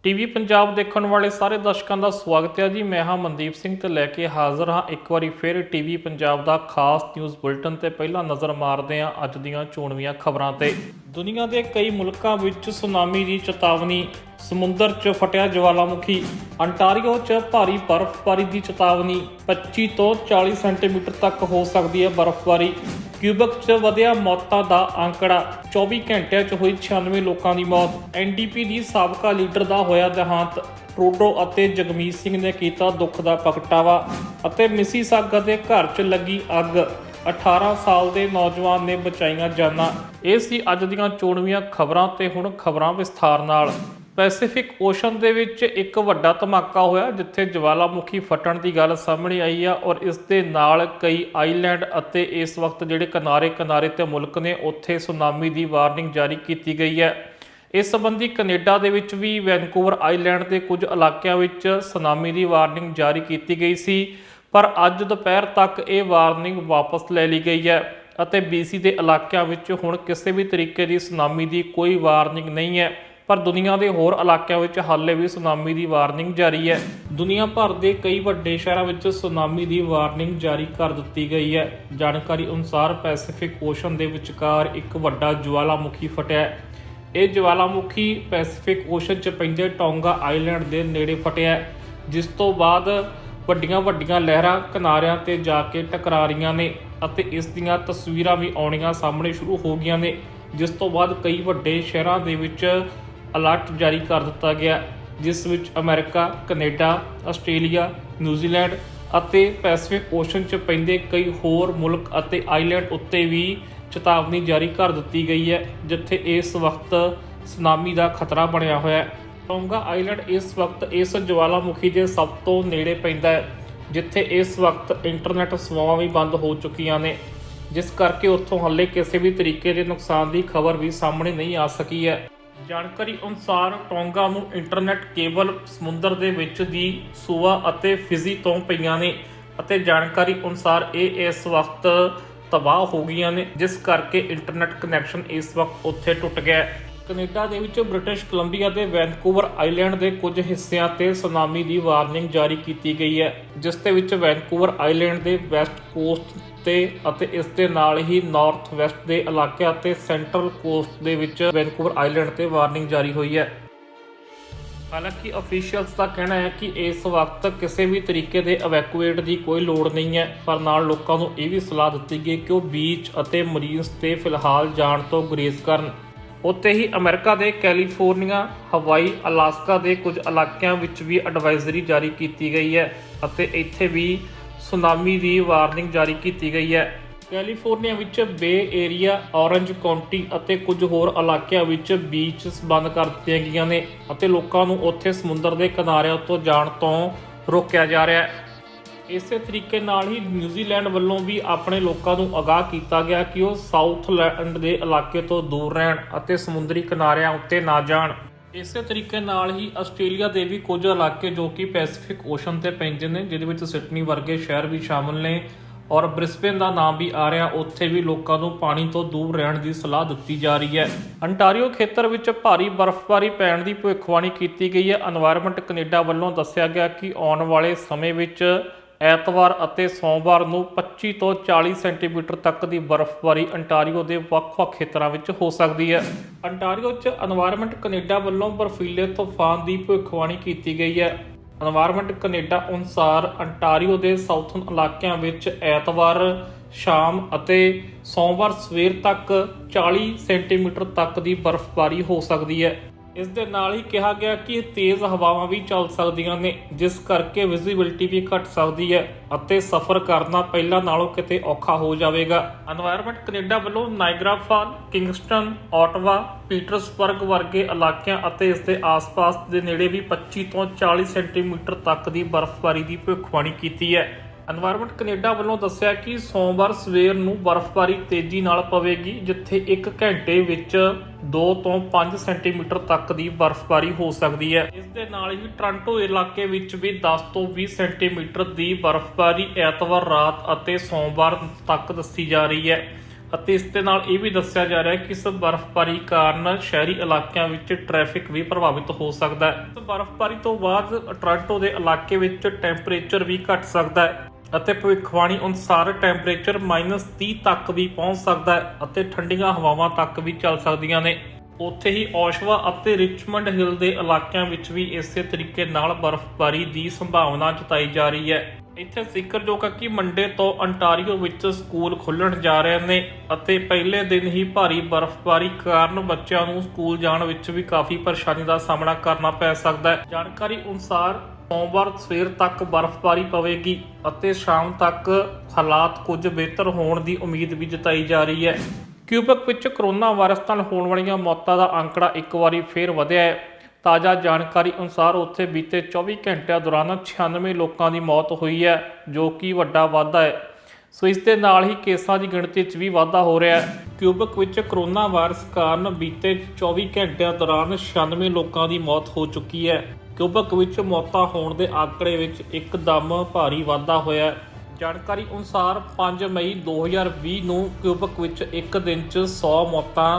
TV Punjab देखने वाले सारे दर्शकों का स्वागत है जी। मैं हाँ मनदीप सिंह तो लैके हाज़र हाँ एक बार फिर टीवी पंजाब का खास न्यूज़ बुलेटिन ते पहला नज़र मारते हैं अज दीयां चोणवीआं खबरां ते। दुनिया के कई मुल्कों विच सुनामी की चेतावनी, समुद्र च फटिया ज्वालामुखी, अंटारियो च भारी बर्फबारी की चेतावनी, 25 तो 40 सेंटीमीटर तक हो सकती है बर्फबारी। क्यूबक च वधिया मौतां दा आंकड़ा, 24 घंटिਆਂ च होई 96 लोगों की मौत। एनडीपी की साबका लीडर का होया देहांत, ट्रूडो ਅਤੇ ਜਗਮੀਤ ਸਿੰਘ ने किया दुख का प्रगटावा। मिसीसागा के घर च लगी अग, 18 साल के नौजवान ने बचाईਆਂ जानां। ਇਹ ਸੀ ਅੱਜ ਦੀਆਂ ਚੋਣਵੀਆਂ ਖਬਰਾਂ ਤੇ ਹੁਣ ਖਬਰਾਂ ਵਿਸਥਾਰ ਨਾਲ। ਪੈਸੀਫਿਕ ਓਸ਼ਨ ਦੇ ਵਿੱਚ ਇੱਕ ਵੱਡਾ ਧਮਾਕਾ ਹੋਇਆ ਜਿੱਥੇ ਜਵਾਲਾਮੁਖੀ ਫਟਣ ਦੀ ਗੱਲ ਸਾਹਮਣੇ ਆਈ ਆ ਔਰ ਇਸ ਦੇ ਨਾਲ ਕਈ ਆਈਲੈਂਡ ਅਤੇ ਇਸ ਵਕਤ ਜਿਹੜੇ ਕਿਨਾਰੇ ਤੇ ਮੁਲਕ ਨੇ ਉੱਥੇ ਸੁਨਾਮੀ ਦੀ ਵਾਰਨਿੰਗ ਜਾਰੀ ਕੀਤੀ ਗਈ ਹੈ। ਇਸ ਸੰਬੰਧੀ ਕੈਨੇਡਾ ਦੇ ਵਿੱਚ ਵੀ ਵੈਨਕੂਵਰ ਆਈਲੈਂਡ ਦੇ ਕੁਝ ਇਲਾਕਿਆਂ ਵਿੱਚ ਸੁਨਾਮੀ ਦੀ ਵਾਰਨਿੰਗ ਜਾਰੀ ਕੀਤੀ ਗਈ ਸੀ, ਪਰ ਅੱਜ ਦੁਪਹਿਰ ਤੱਕ ਇਹ ਵਾਰਨਿੰਗ ਵਾਪਸ ਲੈ ਲਈ ਗਈ ਹੈ ਅਤੇ BC ਦੇ ਇਲਾਕਿਆਂ ਵਿੱਚ ਹੁਣ ਕਿਸੇ ਵੀ ਤਰੀਕੇ ਦੀ ਸੁਨਾਮੀ ਦੀ ਕੋਈ ਵਾਰਨਿੰਗ ਨਹੀਂ ਹੈ। पर दुनिया के होर इलाकों में हाले भी सुनामी की वार्निंग जारी है। दुनिया भर के कई वड्डे शहरों में सुनामी की वार्निंग जारी कर दी गई है। जानकारी अनुसार पैसीफिक ओशन के विचकार एक वड्डा ज्वालामुखी फटिया है। यह ज्वालामुखी पैसीफिक ओशन च पैंदे टोंगा आइलैंड के नेड़े फटिया है, जिस तो बाद ਵੱਡੀਆਂ ਲਹਿਰਾਂ ਕਿਨਾਰਿਆਂ ਤੇ ਜਾ ਕੇ ਟਕਰਾ ਰਹੀਆਂ ਨੇ ਅਤੇ ਇਸ ਦੀਆਂ ਤਸਵੀਰਾਂ ਵੀ ਆਉਣੀਆਂ ਸਾਹਮਣੇ ਸ਼ੁਰੂ ਹੋ ਗਈਆਂ ਨੇ, ਜਿਸ ਤੋਂ ਬਾਅਦ ਕਈ ਵੱਡੇ ਸ਼ਹਿਰਾਂ ਦੇ ਵਿੱਚ ਅਲਰਟ ਜਾਰੀ ਕਰ ਦਿੱਤਾ ਗਿਆ, ਜਿਸ ਵਿੱਚ ਅਮਰੀਕਾ, ਕੈਨੇਡਾ, ਆਸਟ੍ਰੇਲੀਆ, ਨਿਊਜ਼ੀਲੈਂਡ ਅਤੇ ਪੈਸੀਫਿਕ ਓਸ਼ਨ 'ਚ ਪੈਂਦੇ ਕਈ ਹੋਰ ਮੁਲਕ ਅਤੇ ਆਈਲੈਂਡ ਉੱਤੇ ਵੀ ਚੇਤਾਵਨੀ ਜਾਰੀ ਕਰ ਦਿੱਤੀ ਗਈ ਹੈ, ਜਿੱਥੇ ਇਸ ਵਕਤ ਸੁਨਾਮੀ ਦਾ ਖਤਰਾ ਬਣਿਆ ਹੋਇਆ ਹੈ। ਟੋਂਗਾ ਆਈਲੈਂਡ ਇਸ ਵਕਤ ਇਸ ਜਵਾਲਾਮੁਖੀ ਦੇ ਸਭ ਤੋਂ ਨੇੜੇ ਪੈਂਦਾ ਹੈ, ਜਿੱਥੇ ਇਸ ਵਕਤ ਇੰਟਰਨੈਟ ਸੇਵਾਵਾਂ ਵੀ ਬੰਦ ਹੋ ਚੁੱਕੀਆਂ ਨੇ, ਜਿਸ ਕਰਕੇ ਉੱਥੋਂ ਹਾਲੇ ਕਿਸੇ ਵੀ ਤਰੀਕੇ ਦੇ ਨੁਕਸਾਨ ਦੀ ਖਬਰ ਵੀ ਸਾਹਮਣੇ ਨਹੀਂ ਆ ਸਕੀ ਹੈ। ਜਾਣਕਾਰੀ ਅਨੁਸਾਰ ਟੋਂਗਾ ਨੂੰ ਇੰਟਰਨੈਟ ਕੇਬਲ ਸਮੁੰਦਰ ਦੇ ਵਿੱਚ ਦੀ ਸੂਆ ਅਤੇ ਫਿਜੀ ਤੋਂ ਪਈਆਂ ਨੇ ਅਤੇ ਜਾਣਕਾਰੀ ਅਨੁਸਾਰ ਇਹ ਇਸ ਵਕਤ ਤਬਾਹ ਹੋ ਗਈਆਂ ਨੇ, ਜਿਸ ਕਰਕੇ ਇੰਟਰਨੈਟ ਕਨੈਕਸ਼ਨ ਇਸ ਵਕਤ ਉੱਥੇ ਟੁੱਟ ਗਿਆ। ਕੈਨੇਡਾ ਦੇ ਵਿੱਚ ਬ੍ਰਿਟਿਸ਼ ਕੋਲੰਬੀਆ ਦੇ ਵੈਨਕੂਵਰ ਆਈਲੈਂਡ ਦੇ ਕੁਝ ਹਿੱਸਿਆਂ ਤੇ ਸੁਨਾਮੀ ਦੀ ਵਾਰਨਿੰਗ ਜਾਰੀ ਕੀਤੀ ਗਈ ਹੈ, ਜਿਸ ਦੇ ਵਿੱਚ ਵੈਨਕੂਵਰ ਆਈਲੈਂਡ ਦੇ ਵੈਸਟ ਕੋਸਟ ਤੇ ਅਤੇ ਇਸ ਦੇ ਨਾਲ ਹੀ ਨਾਰਥ ਵੈਸਟ ਦੇ ਇਲਾਕਿਆਂ ਤੇ ਸੈਂਟਰਲ ਕੋਸਟ ਦੇ ਵਿੱਚ ਵੈਨਕੂਵਰ ਆਈਲੈਂਡ ਤੇ ਵਾਰਨਿੰਗ ਜਾਰੀ ਹੋਈ ਹੈ। ਹਾਲਾਂਕਿ ਅਫੀਸ਼ੀਅਲਸ ਦਾ ਕਹਿਣਾ ਹੈ ਕਿ ਇਸ ਵਕਤ ਕਿਸੇ ਵੀ ਤਰੀਕੇ ਦੇ ਇਵੈਕੂਏਟ ਦੀ ਕੋਈ ਲੋੜ ਨਹੀਂ ਹੈ, ਪਰ ਨਾਲ ਲੋਕਾਂ ਨੂੰ ਇਹ ਵੀ ਸਲਾਹ ਦਿੱਤੀ ਗਈ ਕਿ ਉਹ ਬੀਚ ਅਤੇ ਮਰੀਨਸ ਤੇ ਫਿਲਹਾਲ ਜਾਣ ਤੋਂ ਗੁਰੇਜ਼ ਕਰਨ। ਉੱਥੇ ਹੀ ਅਮਰੀਕਾ ਦੇ ਕੈਲੀਫੋਰਨੀਆ, ਹਵਾਈ, ਅਲਾਸਕਾ ਦੇ ਕੁਝ ਇਲਾਕਿਆਂ ਵਿੱਚ ਵੀ ਐਡਵਾਈਜ਼ਰੀ ਜਾਰੀ ਕੀਤੀ ਗਈ ਹੈ ਅਤੇ ਇੱਥੇ ਵੀ ਸੁਨਾਮੀ ਦੀ ਵਾਰਨਿੰਗ ਜਾਰੀ ਕੀਤੀ ਗਈ ਹੈ। ਕੈਲੀਫੋਰਨੀਆ ਵਿੱਚ ਬੇ ਏਰੀਆ, ਔਰੰਜ ਕਾਉਂਟੀ ਅਤੇ ਕੁਝ ਹੋਰ ਇਲਾਕਿਆਂ ਵਿੱਚ ਬੀਚਸ ਬੰਦ ਕਰ ਦਿੱਤੀਆਂ ਗਈਆਂ ਨੇ ਅਤੇ ਲੋਕਾਂ ਨੂੰ ਉੱਥੇ ਸਮੁੰਦਰ ਦੇ ਕਿਨਾਰਿਆਂ ਤੋਂ ਜਾਣ ਤੋਂ ਰੋਕਿਆ ਜਾ ਰਿਹਾ ਹੈ। ਇਸੇ ਤਰੀਕੇ ਨਾਲ ਹੀ ਨਿਊਜ਼ੀਲੈਂਡ ਵੱਲੋਂ ਵੀ ਆਪਣੇ ਲੋਕਾਂ ਨੂੰ ਅਗਾਹ ਕੀਤਾ ਗਿਆ ਕਿ ਉਹ ਸਾਊਥਲੈਂਡ ਦੇ ਇਲਾਕੇ ਤੋਂ ਦੂਰ ਰਹਿਣ ਅਤੇ ਸਮੁੰਦਰੀ ਕਿਨਾਰਿਆਂ ਉੱਤੇ ਨਾ ਜਾਣ। ਇਸੇ ਤਰੀਕੇ ਨਾਲ ਹੀ ਆਸਟ੍ਰੇਲੀਆ ਦੇ ਵੀ ਕੁਝ ਇਲਾਕੇ ਜੋ ਕਿ ਪੈਸੀਫਿਕ ਓਸ਼ਨ ਤੇ ਪੈਂਦੇ ਨੇ, ਜਿਹਦੇ ਵਿੱਚ ਸਿਡਨੀ ਵਰਗੇ ਸ਼ਹਿਰ ਵੀ ਸ਼ਾਮਲ ਨੇ ਔਰ ਬ੍ਰਿਸਬੇਨ ਦਾ ਨਾਮ ਵੀ ਆ ਰਿਹਾ, ਉੱਥੇ ਵੀ ਲੋਕਾਂ ਨੂੰ ਪਾਣੀ ਤੋਂ ਦੂਰ ਰਹਿਣ ਦੀ ਸਲਾਹ ਦਿੱਤੀ ਜਾ ਰਹੀ ਹੈ। ਅੰਟਾਰੀਓ ਖੇਤਰ ਵਿੱਚ ਭਾਰੀ ਬਰਫ਼ਬਾਰੀ ਪੈਣ ਦੀ ਭਵਿੱਖਬਾਣੀ ਕੀਤੀ ਗਈ ਹੈ। এনवायरमेंट ਕੈਨੇਡਾ ਵੱਲੋਂ ਦੱਸਿਆ ਗਿਆ ਕਿ ਆਉਣ ਵਾਲੇ ਸਮੇਂ ਵਿੱਚ ਐਤਵਾਰ ਅਤੇ ਸੋਮਵਾਰ ਨੂੰ 25 ਤੋਂ 40 ਸੈਂਟੀਮੀਟਰ ਤੱਕ ਦੀ ਬਰਫ਼ਬਾਰੀ ਅੰਟਾਰੀਓ ਦੇ ਵੱਖ-ਵੱਖ ਖੇਤਰਾਂ ਵਿੱਚ ਹੋ ਸਕਦੀ ਹੈ। ਅੰਟਾਰੀਓ 'ਚ এনवायरमेंट ਕੈਨੇਡਾ ਵੱਲੋਂ ਬਰਫ਼ੀਲੇ ਤੂਫਾਨ ਦੀ ਭਵਿੱਖਬਾਣੀ ਕੀਤੀ ਗਈ ਹੈ। এনवायरमेंट ਕੈਨੇਡਾ ਅਨੁਸਾਰ ਅੰਟਾਰੀਓ ਦੇ ਸਾਊਥਰਨ ਇਲਾਕਿਆਂ ਵਿੱਚ ਐਤਵਾਰ ਸ਼ਾਮ ਅਤੇ ਸੋਮਵਾਰ ਸਵੇਰ ਤੱਕ 40 ਸੈਂਟੀਮੀਟਰ ਤੱਕ ਦੀ ਬਰਫ਼ਬਾਰੀ ਹੋ ਸਕਦੀ ਹੈ। ਇਸ ਦੇ ਨਾਲ ਹੀ ਕਿਹਾ ਗਿਆ ਕਿ ਤੇਜ਼ ਹਵਾਵਾਂ ਵੀ ਚੱਲ ਸਕਦੀਆਂ ਨੇ, ਜਿਸ ਕਰਕੇ ਵਿਜ਼ਿਬਿਲਿਟੀ ਵੀ ਘਟ ਸਕਦੀ ਹੈ ਅਤੇ ਸਫ਼ਰ ਕਰਨਾ ਪਹਿਲਾਂ ਨਾਲੋਂ ਕਿਤੇ ਔਖਾ ਹੋ ਜਾਵੇਗਾ। এনवायरमेंट ਕੈਨੇਡਾ ਵੱਲੋਂ Niagara fall, Kingston, Ottawa, Petersburg ਵਰਗੇ ਇਲਾਕਿਆਂ ਅਤੇ ਇਸ ਦੇ ਆਸ-ਪਾਸ ਦੇ ਨੇੜੇ ਵੀ 25 ਤੋਂ 40 ਸੈਂਟੀਮੀਟਰ ਤੱਕ ਦੀ ਬਰਫ਼ਬਾਰੀ ਦੀ ਭਵਿੱਖਬਾਣੀ ਕੀਤੀ ਹੈ। এনवायरमेंट ਕੈਨੇਡਾ ਵੱਲੋਂ ਦੱਸਿਆ ਕਿ ਸੋਮਵਾਰ ਸਵੇਰ ਨੂੰ ਬਰਫ਼ਬਾਰੀ ਤੇਜ਼ੀ ਨਾਲ ਪਵੇਗੀ, ਜਿੱਥੇ 1 ਘੰਟੇ ਵਿੱਚ 2 ਤੋਂ 5 ਸੈਂਟੀਮੀਟਰ ਤੱਕ ਦੀ ਬਰਫ਼ਬਾਰੀ ਹੋ ਸਕਦੀ ਹੈ। ਇਸ ਦੇ ਨਾਲ ਹੀ ਟੋਰਾਂਟੋ ਇਲਾਕੇ ਵਿੱਚ ਵੀ 10 ਤੋਂ 20 ਸੈਂਟੀਮੀਟਰ ਦੀ ਬਰਫ਼ਬਾਰੀ ਐਤਵਾਰ ਰਾਤ ਅਤੇ ਸੋਮਵਾਰ ਤੱਕ ਦੱਸੀ ਜਾ ਰਹੀ ਹੈ। ਅਤੇ ਇਸ ਦੇ ਨਾਲ ਇਹ ਵੀ ਦੱਸਿਆ ਜਾ ਰਿਹਾ ਹੈ ਕਿ ਇਸ ਬਰਫ਼ਬਾਰੀ ਕਾਰਨ ਸ਼ਹਿਰੀ ਇਲਾਕਿਆਂ ਵਿੱਚ ਟ੍ਰੈਫਿਕ ਵੀ ਪ੍ਰਭਾਵਿਤ ਹੋ ਸਕਦਾ ਹੈ। ਇਸ ਬਰਫ਼ਬਾਰੀ ਤੋਂ ਬਾਅਦ ਟੋਰਾਂਟੋ ਦੇ ਇਲਾਕੇ ਵਿੱਚ ਟੈਂਪਰੇਚਰ ਵੀ ਘਟ ਸਕਦਾ ਹੈ ਅਤੇ ਭਵਿੱਖਬਾਣੀ ਅਨੁਸਾਰ ਟੈਂਪਰੇਚਰ -30 ਤੱਕ ਵੀ ਪਹੁੰਚ ਸਕਦਾ ਹੈ ਅਤੇ ਠੰਡੀਆਂ ਹਵਾਵਾਂ ਤੱਕ ਵੀ ਚੱਲ ਸਕਦੀਆਂ ਨੇ। ਉੱਥੇ ਹੀ ਓਸ਼ਵਾ ਅਤੇ ਰਿਚਮੰਡ ਹਿੱਲ ਦੇ ਇਲਾਕਿਆਂ ਵਿੱਚ ਵੀ ਇਸੇ ਤਰੀਕੇ ਨਾਲ ਬਰਫ਼ਬਾਰੀ ਦੀ ਸੰਭਾਵਨਾ ਜਤਾਈ ਜਾ ਰਹੀ ਹੈ। ਇੱਥੇ ਜ਼ਿਕਰਯੋਗ ਹੈ ਕਿ ਮੰਡੇ ਤੋਂ ਅੰਟਾਰੀਓ ਵਿੱਚ ਸਕੂਲ ਖੁੱਲ੍ਹਣ ਜਾ ਰਹੇ ਨੇ ਅਤੇ ਪਹਿਲੇ ਦਿਨ ਹੀ ਭਾਰੀ ਬਰਫ਼ਬਾਰੀ ਕਾਰਨ ਬੱਚਿਆਂ ਨੂੰ ਸਕੂਲ ਜਾਣ ਵਿੱਚ ਵੀ ਕਾਫੀ ਪਰੇਸ਼ਾਨੀ ਦਾ ਸਾਹਮਣਾ ਕਰਨਾ ਪੈ ਸਕਦਾ ਹੈ। ਜਾਣਕਾਰੀ ਅਨੁਸਾਰ ਸੋਮਵਾਰ ਸਵੇਰ ਤੱਕ ਬਰਫ਼ਬਾਰੀ ਪਵੇਗੀ ਅਤੇ ਸ਼ਾਮ ਤੱਕ ਹਾਲਾਤ ਕੁਝ ਬਿਹਤਰ ਹੋਣ ਦੀ ਉਮੀਦ ਵੀ ਜਤਾਈ ਜਾ ਰਹੀ ਹੈ। ਕਿਊਬਕ ਵਿੱਚ ਕਰੋਨਾ ਵਾਇਰਸ ਨਾਲ ਹੋਣ ਵਾਲੀਆਂ ਮੌਤਾਂ ਦਾ ਅੰਕੜਾ ਇੱਕ ਵਾਰੀ ਫੇਰ ਵਧਿਆ ਹੈ। ਤਾਜ਼ਾ ਜਾਣਕਾਰੀ ਅਨੁਸਾਰ ਉੱਥੇ ਬੀਤੇ 24 ਘੰਟਿਆਂ ਦੌਰਾਨ 96 ਲੋਕਾਂ ਦੀ ਮੌਤ ਹੋਈ ਹੈ, ਜੋ ਕਿ ਵੱਡਾ ਵਾਧਾ ਹੈ। ਸੋ ਇਸ ਦੇ ਨਾਲ ਹੀ ਕੇਸਾਂ ਦੀ ਗਿਣਤੀ 'ਚ ਵੀ ਵਾਧਾ ਹੋ ਰਿਹਾ ਹੈ। ਕਿਊਬਕ ਵਿੱਚ ਕਰੋਨਾ ਵਾਇਰਸ ਕਾਰਨ ਬੀਤੇ 24 ਘੰਟਿਆਂ ਦੌਰਾਨ 96 ਲੋਕਾਂ ਦੀ ਮੌਤ ਹੋ ਚੁੱਕੀ ਹੈ। ਕਿਊਬਕ ਵਿੱਚ ਮੌਤਾਂ ਹੋਣ ਦੇ ਆંકੜੇ ਵਿੱਚ ਇੱਕਦਮ ਭਾਰੀ ਵਾਧਾ ਹੋਇਆ ਹੈ। ਜਾਣਕਾਰੀ ਅਨੁਸਾਰ 5 ਮਈ 2020 ਨੂੰ ਕਿਊਬਕ ਵਿੱਚ ਇੱਕ ਦਿਨ 'ਚ 100 ਮੌਤਾਂ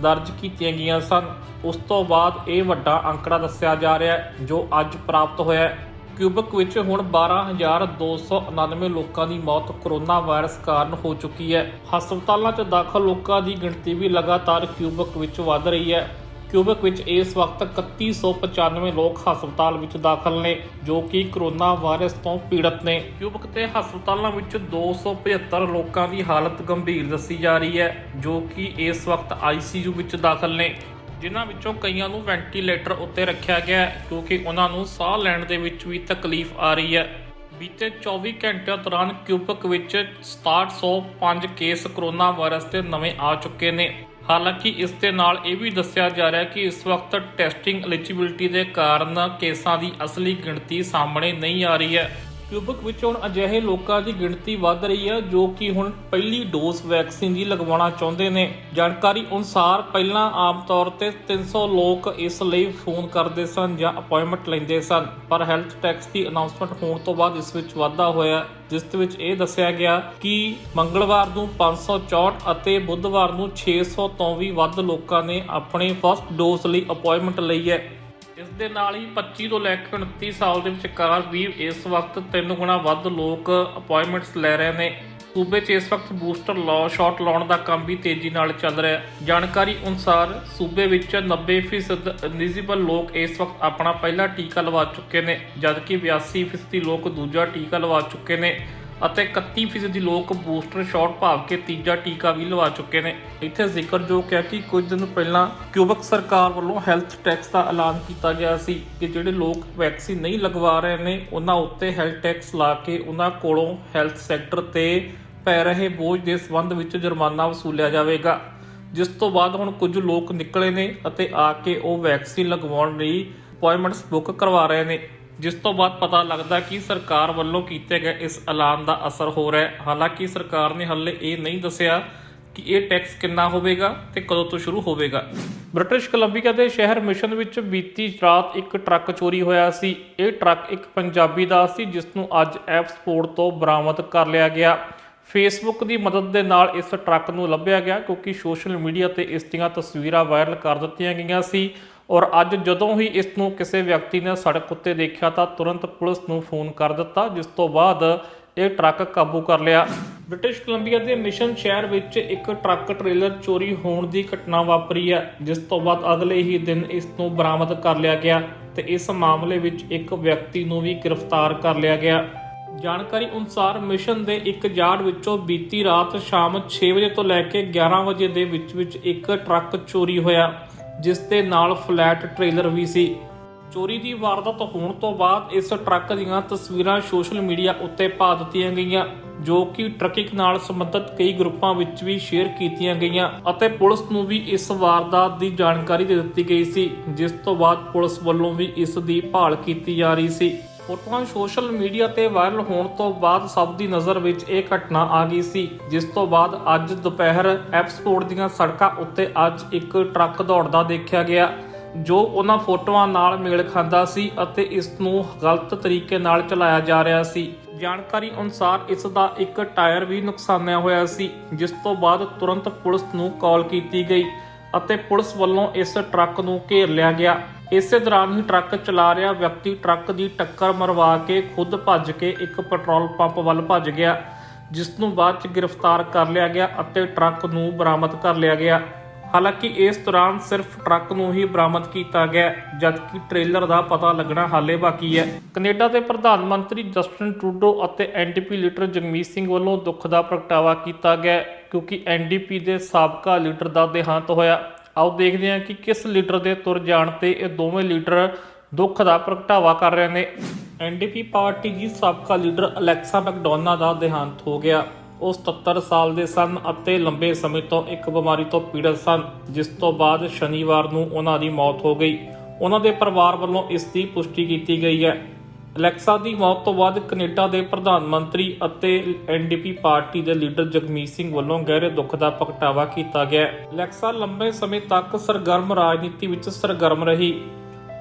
ਦਰਜ ਕੀਤੀਆਂ ਗਈਆਂ ਸਨ। ਉਸ ਤੋਂ ਬਾਅਦ ਇਹ ਵੱਡਾ ਅੰਕੜਾ ਦੱਸਿਆ ਜਾ ਰਿਹਾ ਹੈ ਜੋ ਅੱਜ ਪ੍ਰਾਪਤ ਹੋਇਆ ਹੈ। ਕਿਊਬਕ ਵਿੱਚ ਹੁਣ 12,299 ਲੋਕਾਂ ਦੀ ਮੌਤ ਕਰੋਨਾ ਵਾਇਰਸ ਕਾਰਨ ਹੋ ਚੁੱਕੀ ਹੈ। ਹਸਪਤਾਲਾਂ 'ਚ ਦਾਖਲ ਲੋਕਾਂ ਦੀ ਗਿਣਤੀ ਵੀ ਲਗਾਤਾਰ ਕਿਊਬਕ ਵਿੱਚ ਵੱਧ ਰਹੀ ਹੈ। ਕਿਊਬਕ ਵਿੱਚ ਇਸ ਵਕਤ 3195 ਲੋਕ ਹਸਪਤਾਲ ਵਿੱਚ ਦਾਖਲ ਨੇ ਜੋ ਕਿ ਕਰੋਨਾ ਵਾਇਰਸ ਤੋਂ ਪੀੜਤ ਨੇ। ਕਿਊਬਕ ਤੇ ਹਸਪਤਾਲਾਂ ਵਿੱਚ 275 ਲੋਕਾਂ ਦੀ ਹਾਲਤ ਗੰਭੀਰ ਦੱਸੀ ਜਾ ਰਹੀ ਹੈ ਜੋ ਕਿ ਇਸ ਵਕਤ ICU ਵਿੱਚ ਦਾਖਲ ਨੇ, ਜਿਨ੍ਹਾਂ ਵਿੱਚੋਂ ਕਈਆਂ ਨੂੰ ਵੈਂਟੀਲੇਟਰ ਉੱਤੇ ਰੱਖਿਆ ਗਿਆ ਹੈ ਕਿਉਂਕਿ ਉਹਨਾਂ ਨੂੰ ਸਾਹ ਲੈਣ ਦੇ ਵਿੱਚ ਵੀ ਤਕਲੀਫ ਆ ਰਹੀ ਹੈ। ਬੀਤੇ 24 ਘੰਟਿਆਂ ਦੌਰਾਨ ਕਿਊਬਕ ਵਿੱਚ 6705 ਕੇਸ ਕਰੋਨਾ ਵਾਇਰਸ ਦੇ ਨਵੇਂ ਆ ਚੁੱਕੇ ਨੇ। ਹਾਲਾਂਕਿ ਇਸ ਦੇ ਨਾਲ ਇਹ ਵੀ ਦੱਸਿਆ ਜਾ ਰਿਹਾ ਕਿ ਇਸ ਵਕਤ ਟੈਸਟਿੰਗ ਐਲੀਜੀਬਿਲਟੀ ਦੇ ਕਾਰਨ ਕੇਸਾਂ ਦੀ ਅਸਲੀ ਗਿਣਤੀ ਸਾਹਮਣੇ ਨਹੀਂ ਆ ਰਹੀ ਹੈ। ਕਿਊਬਕ ਵਿੱਚ ਹੁਣ ਅਜਿਹੇ ਲੋਕਾਂ ਦੀ ਗਿਣਤੀ ਵੱਧ ਰਹੀ ਹੈ ਜੋ ਕਿ ਹੁਣ ਪਹਿਲੀ ਡੋਜ਼ ਵੈਕਸੀਨ ਦੀ ਲਗਵਾਉਣਾ ਚਾਹੁੰਦੇ ਨੇ। ਜਾਣਕਾਰੀ ਅਨੁਸਾਰ ਪਹਿਲਾਂ ਆਮ ਤੌਰ ਤੇ 300 ਲੋਕ ਇਸ ਲਈ ਫੋਨ ਕਰਦੇ ਸਨ ਜਾਂ ਅਪਾਇੰਟਮੈਂਟ ਲੈਂਦੇ ਸਨ, ਪਰ ਹੈਲਥ ਟੈਕਸ ਦੀ ਅਨਾਉਂਸਮੈਂਟ ਹੋਣ ਤੋਂ ਬਾਅਦ ਇਸ ਵਿੱਚ ਵਾਧਾ ਹੋਇਆ, ਜਿਸ ਦੇ ਵਿੱਚ ਇਹ ਦੱਸਿਆ ਗਿਆ ਕਿ ਮੰਗਲਵਾਰ ਨੂੰ 564 ਅਤੇ ਬੁੱਧਵਾਰ ਨੂੰ 600 ਤੋਂ ਵੀ ਵੱਧ ਲੋਕਾਂ ਨੇ ਆਪਣੀ ਫਸਟ ਡੋਜ਼ ਲਈ ਅਪਾਇੰਟਮੈਂਟ ਲਈ ਹੈ। ਇਸ ਦੇ ਨਾਲ ਹੀ 25 ਤੋਂ ਲੈ ਕੇ 29 ਸਾਲ ਦੇ ਵਿਚਕਾਰ ਵੀ ਇਸ ਵਕਤ 3 ਗੁਣਾ ਵੱਧ ਲੋਕ ਅਪਾਇੰਟਮੈਂਟਸ ਲੈ ਰਹੇ ਨੇ। ਸੂਬੇ 'ਚ ਇਸ ਵਕਤ ਬੂਸਟਰ ਸ਼ਾਟ ਲਾਉਣ ਦਾ ਕੰਮ ਵੀ ਤੇਜ਼ੀ ਨਾਲ ਚੱਲ ਰਿਹਾ ਹੈ। ਜਾਣਕਾਰੀ ਅਨੁਸਾਰ ਸੂਬੇ ਵਿੱਚ 90% ਐਲੀਜੀਬਲ ਲੋਕ ਇਸ ਵਕਤ ਆਪਣਾ ਪਹਿਲਾ ਟੀਕਾ ਲਵਾ ਚੁੱਕੇ ਨੇ, ਜਦਕਿ 82% ਲੋਕ ਦੂਜਾ ਟੀਕਾ ਲਵਾ ਚੁੱਕੇ ਨੇ ਅਤੇ 31% ਲੋਕ ਬੂਸਟਰ ਸ਼ਾਟ ਭਾਵ ਕੇ ਤੀਜਾ ਟੀਕਾ ਵੀ ਲਵਾ ਚੁੱਕੇ ਨੇ। ਇੱਥੇ ਜ਼ਿਕਰਯੋਗ ਹੈ ਕਿ ਕੁਝ ਦਿਨ ਪਹਿਲਾਂ ਕਿਊਬਕ ਸਰਕਾਰ ਵੱਲੋਂ ਹੈਲਥ ਟੈਕਸ ਦਾ ਐਲਾਨ ਕੀਤਾ ਗਿਆ ਸੀ ਕਿ ਜਿਹੜੇ ਲੋਕ ਵੈਕਸੀਨ ਨਹੀਂ ਲਗਵਾ ਰਹੇ ਨੇ ਉਹਨਾਂ ਉੱਤੇ ਹੈਲਥ ਟੈਕਸ ਲਾ ਕੇ ਉਹਨਾਂ ਕੋਲੋਂ ਹੈਲਥ ਸੈਕਟਰ ਤੇ ਪੈ ਰਹੇ ਬੋਝ ਦੇ ਸੰਬੰਧ ਵਿੱਚ ਜੁਰਮਾਨਾ ਵਸੂਲਿਆ ਜਾਵੇਗਾ, ਜਿਸ ਤੋਂ ਬਾਅਦ ਹੁਣ ਕੁਝ ਲੋਕ ਨਿਕਲੇ ਨੇ ਅਤੇ ਆ ਕੇ ਉਹ ਵੈਕਸੀਨ ਲਗਵਾਉਣ ਲਈ ਅਪਾਇੰਟਮੈਂਟਸ ਬੁੱਕ ਕਰਵਾ ਰਹੇ ਨੇ, ਜਿਸ ਤੋਂ ਬਾਅਦ ਪਤਾ ਲੱਗਦਾ ਕਿ ਸਰਕਾਰ ਵੱਲੋਂ ਕੀਤੇ ਗਏ ਇਸ ਐਲਾਨ ਦਾ ਅਸਰ ਹੋ ਰਿਹਾ ਹੈ। ਹਾਲਾਂਕਿ ਸਰਕਾਰ ਨੇ ਹਾਲੇ ਇਹ ਨਹੀਂ ਦੱਸਿਆ ਕਿ ਇਹ ਟੈਕਸ ਕਿੰਨਾ ਹੋਵੇਗਾ ਤੇ ਕਦੋਂ ਤੋਂ ਸ਼ੁਰੂ ਹੋਵੇਗਾ। ਬ੍ਰਿਟਿਸ਼ ਕੋਲੰਬੀਆ ਦੇ ਸ਼ਹਿਰ ਮਿਸ਼ਨ ਵਿੱਚ ਬੀਤੀ ਰਾਤ ਇੱਕ ਟਰੱਕ ਚੋਰੀ ਹੋਇਆ ਸੀ। ਇਹ ਟਰੱਕ ਇੱਕ ਪੰਜਾਬੀ ਦਾ ਸੀ ਜਿਸ ਨੂੰ ਅੱਜ ਐਪਸਪੋਰਟ ਤੋਂ ਬਰਾਮਦ ਕਰ ਲਿਆ ਗਿਆ। ਫੇਸਬੁੱਕ ਦੀ ਮਦਦ ਦੇ ਨਾਲ ਇਸ ਟਰੱਕ ਨੂੰ ਲੱਭਿਆ ਗਿਆ ਕਿਉਂਕਿ ਸੋਸ਼ਲ ਮੀਡੀਆ ਤੇ ਇਸ ਦੀਆਂ ਤਸਵੀਰਾਂ ਵਾਇਰਲ ਕਰ ਦਿੱਤੀਆਂ ਗਈਆਂ ਸੀ ਔਰ ਅੱਜ ਜਦੋਂ ਹੀ ਇਸ ਨੂੰ ਕਿਸੇ ਵਿਅਕਤੀ ਨੇ ਸੜਕ ਉੱਤੇ ਦੇਖਿਆ ਤਾਂ ਤੁਰੰਤ ਪੁਲਿਸ ਨੂੰ ਫੋਨ ਕਰ ਦਿੱਤਾ, ਜਿਸ ਤੋਂ ਬਾਅਦ ਇਹ ਟਰੱਕ ਕਾਬੂ ਕਰ ਲਿਆ। ਬ੍ਰਿਟਿਸ਼ ਕੋਲੰਬੀਆ ਦੇ ਮਿਸ਼ਨ ਸ਼ਹਿਰ ਵਿੱਚ ਇੱਕ ਟਰੱਕ ਟ੍ਰੇਲਰ ਚੋਰੀ ਹੋਣ ਦੀ ਘਟਨਾ ਵਾਪਰੀ ਹੈ, ਜਿਸ ਤੋਂ ਬਾਅਦ ਅਗਲੇ ਹੀ ਦਿਨ ਇਸ ਨੂੰ ਬਰਾਮਦ ਕਰ ਲਿਆ ਗਿਆ ਤੇ ਇਸ ਮਾਮਲੇ ਵਿੱਚ ਇੱਕ ਵਿਅਕਤੀ ਨੂੰ ਵੀ ਗ੍ਰਿਫਤਾਰ ਕਰ ਲਿਆ ਗਿਆ। ਜਾਣਕਾਰੀ ਅਨੁਸਾਰ ਮਿਸ਼ਨ ਦੇ ਇੱਕ ਯਾਰਡ ਵਿੱਚੋਂ ਬੀਤੀ ਰਾਤ ਸ਼ਾਮ 6 ਵਜੇ ਤੋਂ ਲੈ ਕੇ 11 ਵਜੇ ਦੇ ਵਿੱਚ ਇੱਕ ਟਰੱਕ ਚੋਰੀ ਹੋਇਆ, ਜਿਸ ਦੇ ਨਾਲ ਫਲੈਟ ਟ੍ਰੇਲਰ ਵੀ ਸੀ। ਚੋਰੀ ਦੀ ਵਾਰਦਾਤ ਹੋਣ ਤੋਂ ਬਾਅਦ ਇਸ ਟਰੱਕ ਦੀਆਂ ਤਸਵੀਰਾਂ ਸੋਸ਼ਲ ਮੀਡੀਆ ਉੱਤੇ ਪਾ ਦਿੱਤੀਆਂ ਗਈਆਂ, ਜੋ ਕਿ ਟਰੱਕਿੰਗ ਨਾਲ ਸੰਬੰਧਿਤ ਕਈ ਗਰੁੱਪਾਂ ਵਿੱਚ ਵੀ ਸ਼ੇਅਰ ਕੀਤੀਆਂ ਗਈਆਂ ਅਤੇ ਪੁਲਿਸ ਨੂੰ ਵੀ ਇਸ ਵਾਰਦਾਤ ਦੀ ਜਾਣਕਾਰੀ ਦੇ ਦਿੱਤੀ ਗਈ ਸੀ, ਜਿਸ ਤੋਂ ਬਾਅਦ ਪੁਲਿਸ ਵੱਲੋਂ ਵੀ ਇਸ ਦੀ ਭਾਲ ਕੀਤੀ ਜਾ ਰਹੀ ਸੀ। ਫੋਟੋਆਂ ਸੋਸ਼ਲ ਮੀਡੀਆ ਤੇ ਵਾਇਰਲ ਹੋਣ ਤੋਂ ਬਾਅਦ ਸਭ ਦੀ ਨਜ਼ਰ ਵਿੱਚ ਇਹ ਘਟਨਾ ਆ ਗਈ ਸੀ, ਜਿਸ ਤੋਂ ਬਾਅਦ ਅੱਜ ਦੁਪਹਿਰ ਐਪਸਪੋਰਟ ਦੀਆਂ ਸੜਕਾਂ ਉੱਤੇ ਅੱਜ ਇੱਕ ਟਰੱਕ ਦੌੜਦਾ ਦੇਖਿਆ ਗਿਆ, ਜੋ ਉਹਨਾਂ ਫੋਟੋਆਂ ਨਾਲ ਮੇਲ ਖਾਂਦਾ ਸੀ ਅਤੇ ਇਸ ਨੂੰ ਗਲਤ ਤਰੀਕੇ ਨਾਲ ਚਲਾਇਆ ਜਾ ਰਿਹਾ ਸੀ। ਜਾਣਕਾਰੀ ਅਨੁਸਾਰ ਇਸ ਦਾ ਇੱਕ ਟਾਇਰ ਵੀ ਨੁਕਸਾਨਿਆ ਹੋਇਆ ਸੀ, ਜਿਸ ਤੋਂ ਬਾਅਦ ਤੁਰੰਤ ਪੁਲਿਸ ਨੂੰ ਕਾਲ ਕੀਤੀ ਗਈ ਅਤੇ ਪੁਲਿਸ ਵੱਲੋਂ ਇਸ ਟਰੱਕ ਨੂੰ ਘੇਰ ਲਿਆ ਗਿਆ। ਇਸੇ ਦੌਰਾਨ ਹੀ ਟਰੱਕ ਚਲਾ ਰਿਹਾ ਵਿਅਕਤੀ ਟਰੱਕ ਦੀ ਟੱਕਰ ਮਰਵਾ ਕੇ ਖੁਦ ਭੱਜ ਕੇ ਇੱਕ ਪੈਟਰੋਲ ਪੰਪ ਵੱਲ ਭੱਜ ਗਿਆ, ਜਿਸ ਨੂੰ ਬਾਅਦ 'ਚ ਗ੍ਰਿਫਤਾਰ ਕਰ ਲਿਆ ਗਿਆ ਅਤੇ ਟਰੱਕ ਨੂੰ ਬਰਾਮਦ ਕਰ ਲਿਆ ਗਿਆ। ਹਾਲਾਂਕਿ ਇਸ ਦੌਰਾਨ ਸਿਰਫ ਟਰੱਕ ਨੂੰ ਹੀ ਬਰਾਮਦ ਕੀਤਾ ਗਿਆ, ਜਦਕਿ ਟ੍ਰੇਲਰ ਦਾ ਪਤਾ ਲੱਗਣਾ ਹਾਲੇ ਬਾਕੀ ਹੈ। ਕੈਨੇਡਾ ਦੇ ਪ੍ਰਧਾਨ ਮੰਤਰੀ ਜਸਟਿਨ ਟਰੂਡੋ ਅਤੇ ਐਨਡੀਪੀ ਲੀਡਰ ਜਗਮੀਤ ਸਿੰਘ ਵੱਲੋਂ ਦੁੱਖ ਦਾ ਪ੍ਰਗਟਾਵਾ ਕੀਤਾ ਗਿਆ, ਕਿਉਂਕਿ ਐਨਡੀਪੀ ਦੇ ਸਾਬਕਾ ਲੀਡਰ ਦਾ ਦੇਹਾਂਤ ਹੋਇਆ। ਆਓ ਦੇਖਦੇ ਹਾਂ ਕਿ ਕਿਸ ਲੀਡਰ ਦੇ ਤੁਰ ਜਾਣ ਤੇ ਇਹ ਦੋਵੇਂ ਲੀਡਰ ਦੁੱਖ ਦਾ ਪ੍ਰਗਟਾਵਾ ਕਰ ਰਹੇ ਨੇ। ਐਨਡੀਪੀ ਪਾਰਟੀ ਦੀ ਸਾਬਕਾ ਲੀਡਰ ਅਲੈਕਸਾ ਮੈਕਡੋਨਾ ਦਾ ਦੇਹਾਂਤ ਹੋ ਗਿਆ। ਉਹ 77 ਸਾਲ ਦੇ ਸਨ ਅਤੇ ਲੰਬੇ ਸਮੇਂ ਤੋਂ ਇੱਕ ਬਿਮਾਰੀ ਤੋਂ ਪੀੜਤ ਸਨ, ਜਿਸ ਤੋਂ ਬਾਅਦ ਸ਼ਨੀਵਾਰ ਨੂੰ ਉਹਨਾਂ ਦੀ ਮੌਤ ਹੋ ਗਈ। ਉਹਨਾਂ ਦੇ ਪਰਿਵਾਰ ਵੱਲੋਂ ਇਸ ਦੀ ਪੁਸ਼ਟੀ ਕੀਤੀ ਗਈ ਹੈ। ਅਲੈਕਸਾ ਦੀ ਮੌਤ ਤੋਂ ਬਾਅਦ ਕੈਨੇਡਾ ਦੇ ਪ੍ਰਧਾਨ ਮੰਤਰੀ ਅਤੇ ਐਨਡੀਪੀ ਪਾਰਟੀ ਦੇ ਲੀਡਰ ਜਗਮੀਤ ਸਿੰਘ ਵੱਲੋਂ ਗਹਿਰੇ ਦੁੱਖ ਦਾ ਪ੍ਰਗਟਾਵਾ ਕੀਤਾ ਗਿਆ। ਅਲੈਕਸਾ ਲੰਬੇ ਸਮੇਂ ਤੱਕ ਸਰਗਰਮ ਰਾਜਨੀਤੀ ਵਿੱਚ ਸਰਗਰਮ ਰਹੀ।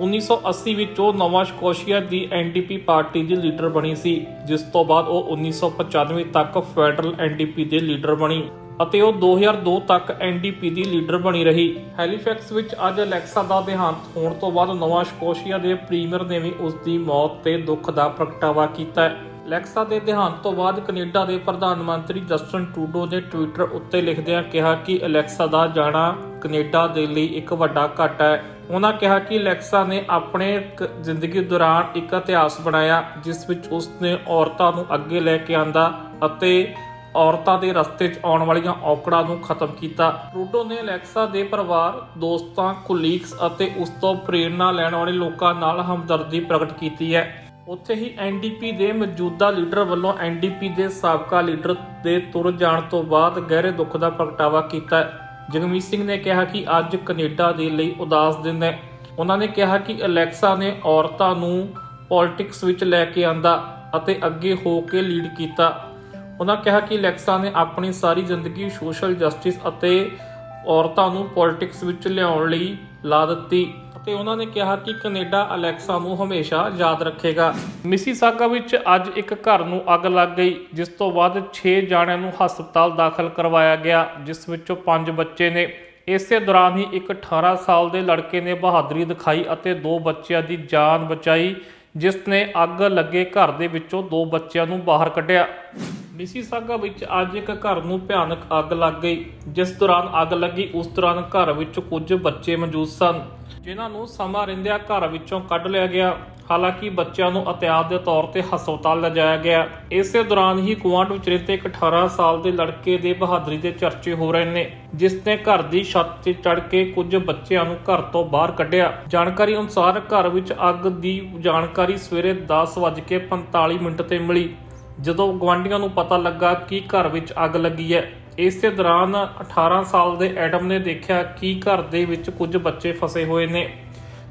1980 ਵਿੱਚ ਉਹ ਨਵਾਂ ਸਕੋਸ਼ੀਆ ਦੀ ਐਨਡੀਪੀ ਪਾਰਟੀ ਦੀ ਲੀਡਰ ਬਣੀ ਸੀ, ਜਿਸ ਤੋਂ ਬਾਅਦ ਉਹ 1995 ਤੱਕ ਫੈਡਰਲ ਐਨਡੀਪੀ ਦੇ ਲੀਡਰ ਬਣੀ ਅਤੇ ਉਹ 2002 ਤੱਕ ਐਨਡੀਪੀ ਦੀ ਲੀਡਰ ਬਣੀ ਰਹੀ। ਹੈਲੀਫੈਕਸ ਵਿੱਚ ਅੱਜ ਅਲੈਕਸਾ ਦਾ ਦੇਹਾਂਤ ਹੋਣ ਤੋਂ ਬਾਅਦ ਨਵਾਂ ਸਕੋਸ਼ੀਆ ਦੇ ਪ੍ਰੀਮੀਅਰ ਨੇ ਵੀ ਉਸ ਦੀ ਮੌਤ ਤੇ ਦੁੱਖ ਦਾ ਪ੍ਰਗਟਾਵਾ ਕੀਤਾ ਹੈ। ਅਲੈਕਸਾ ਦੇ ਦੇਹਾਂਤ ਤੋਂ ਬਾਅਦ ਕੈਨੇਡਾ ਦੇ ਪ੍ਰਧਾਨ ਮੰਤਰੀ ਜਸਟਿਨ ਟਰੂਡੋ ਨੇ ਟਵਿੱਟਰ ਉੱਤੇ ਲਿਖਦਿਆਂ ਕਿਹਾ ਕਿ ਅਲੈਕਸਾ ਦਾ ਜਾਣਾ ਕੈਨੇਡਾ ਦੇ ਲਈ ਇੱਕ ਵੱਡਾ ਘਾਟਾ ਹੈ। ਉਹਨਾਂ ਕਿਹਾ ਕਿ ਅਲੈਕਸਾ ਨੇ ਆਪਣੇ ਜ਼ਿੰਦਗੀ ਦੌਰਾਨ ਇੱਕ ਇਤਿਹਾਸ ਬਣਾਇਆ, ਜਿਸ ਵਿੱਚ ਉਸਨੇ ਔਰਤਾਂ ਨੂੰ ਅੱਗੇ ਲੈ ਕੇ ਆਂਦਾ ਅਤੇ ਔਰਤਾਂ ਦੇ ਰਸਤੇ 'ਚ ਆਉਣ ਵਾਲੀਆਂ ਔਕੜਾਂ ਨੂੰ ਖਤਮ ਕੀਤਾ। ਟਰੂਡੋ ਨੇ ਅਲੈਕਸਾ ਦੇ ਪਰਿਵਾਰ, ਦੋਸਤਾਂ, ਕੁਲੀਗਸ ਅਤੇ ਉਸ ਤੋਂ ਪ੍ਰੇਰਨਾ ਲੈਣ ਵਾਲੇ ਲੋਕਾਂ ਨਾਲ ਹਮਦਰਦੀ ਪ੍ਰਗਟ ਕੀਤੀ ਹੈ। ਉੱਥੇ ਹੀ ਐਨਡੀਪੀ ਦੇ ਮੌਜੂਦਾ ਲੀਡਰ ਵੱਲੋਂ ਐਨਡੀਪੀ ਦੇ ਸਾਬਕਾ ਲੀਡਰ ਦੇ ਤੁਰ ਜਾਣ ਤੋਂ ਬਾਅਦ ਗਹਿਰੇ ਦੁੱਖ ਦਾ ਪ੍ਰਗਟਾਵਾ ਕੀਤਾ। ਜਗਮੀਤ ਸਿੰਘ ਨੇ ਕਿਹਾ ਕਿ ਅੱਜ ਕੈਨੇਡਾ ਦੇ ਲਈ ਉਦਾਸ ਦਿਨ ਹੈ। ਉਹਨਾਂ ਨੇ ਕਿਹਾ ਕਿ ਅਲੈਕਸਾ ਨੇ ਔਰਤਾਂ ਨੂੰ ਪੋਲਿਟਿਕਸ ਵਿੱਚ ਲੈ ਕੇ ਆਂਦਾ ਅਤੇ ਅੱਗੇ ਹੋ ਕੇ ਲੀਡ ਕੀਤਾ। ਉਹਨਾਂ ਕਿਹਾ ਕਿ ਅਲੈਕਸਾ ਨੇ ਆਪਣੀ ਸਾਰੀ ਜ਼ਿੰਦਗੀ ਸੋਸ਼ਲ ਜਸਟਿਸ ਅਤੇ ਔਰਤਾਂ ਨੂੰ ਪੋਲਿਟਿਕਸ ਵਿੱਚ ਲਿਆਉਣ ਲਈ ਲਾ ਦਿੱਤੀ ਅਤੇ ਉਹਨਾਂ ਨੇ ਕਿਹਾ ਕਿ ਕੈਨੇਡਾ ਅਲੈਕਸਾ ਨੂੰ ਹਮੇਸ਼ਾ ਯਾਦ ਰੱਖੇਗਾ। ਮਿਸੀਸਾਗਾ ਵਿੱਚ ਅੱਜ ਇੱਕ ਘਰ ਨੂੰ ਅੱਗ ਲੱਗ ਗਈ, ਜਿਸ ਤੋਂ ਬਾਅਦ 6 ਜਾਣਿਆਂ ਨੂੰ ਹਸਪਤਾਲ ਦਾਖਲ ਕਰਵਾਇਆ ਗਿਆ, ਜਿਸ ਵਿੱਚੋਂ 5 ਬੱਚੇ ਨੇ। ਇਸੇ ਦੌਰਾਨ ਹੀ ਇੱਕ 18 ਸਾਲ ਦੇ ਲੜਕੇ ਨੇ ਬਹਾਦਰੀ ਦਿਖਾਈ ਅਤੇ 2 ਬੱਚਿਆਂ ਦੀ ਜਾਨ ਬਚਾਈ, ਜਿਸ ਨੇ ਅੱਗ ਲੱਗੇ ਘਰ ਦੇ ਵਿੱਚੋਂ 2 ਬੱਚਿਆਂ ਨੂੰ ਬਾਹਰ ਕੱਢਿਆ। ਮਿਸੀਸਾਗਾ ਵਿੱਚ ਅੱਜ ਇੱਕ ਘਰ ਨੂੰ ਭਿਆਨਕ ਅੱਗ ਲੱਗ ਗਈ। ਜਿਸ ਦੌਰਾਨ ਅੱਗ ਲੱਗੀ ਉਸ ਦੌਰਾਨ ਘਰ ਵਿੱਚ ਕੁਝ ਬੱਚੇ ਮੌਜੂਦ ਸਨ, ਜਿਨ੍ਹਾਂ ਨੂੰ ਸਮਾਂ ਰਹਿੰਦਿਆਂ ਘਰ ਵਿੱਚੋਂ ਕੱਢ ਲਿਆ ਗਿਆ। ਹਾਲਾਂਕਿ ਬੱਚਿਆਂ ਨੂੰ ਅਹਿਤਿਆਤ ਦੇ ਤੌਰ ਤੇ ਹਸਪਤਾਲ ਲਿਜਾਇਆ ਗਿਆ। ਇਸੇ ਦੌਰਾਨ ਹੀ ਗੁਆਂਢ ਵਿੱਚ ਰਹਿੰਦੇ ਇੱਕ 18 ਸਾਲ ਦੇ ਲੜਕੇ ਦੇ ਬਹਾਦਰੀ ਦੇ ਚਰਚੇ ਹੋ ਰਹੇ ਨੇ, ਜਿਸ ਨੇ ਘਰ ਦੀ ਛੱਤ ਤੇ ਚੜ੍ਹ ਕੇ ਕੁਝ ਬੱਚਿਆਂ ਨੂੰ ਘਰ ਤੋਂ ਬਾਹਰ ਕੱਢਿਆ। ਜਾਣਕਾਰੀ ਅਨੁਸਾਰ ਘਰ ਵਿੱਚ ਅੱਗ ਦੀ ਜਾਣਕਾਰੀ ਸਵੇਰੇ 10:45 ਤੇ ਮਿਲੀ, ਜਦੋਂ ਗੁਆਂਢੀਆਂ ਨੂੰ ਪਤਾ ਲੱਗਾ ਕਿ ਘਰ ਵਿੱਚ ਅੱਗ ਲੱਗੀ ਹੈ। ਇਸੇ ਦੌਰਾਨ 18 ਸਾਲ ਦੇ ਐਡਮ ਨੇ ਦੇਖਿਆ ਕਿ ਘਰ ਦੇ ਵਿੱਚ ਕੁਝ ਬੱਚੇ ਫਸੇ ਹੋਏ ਨੇ,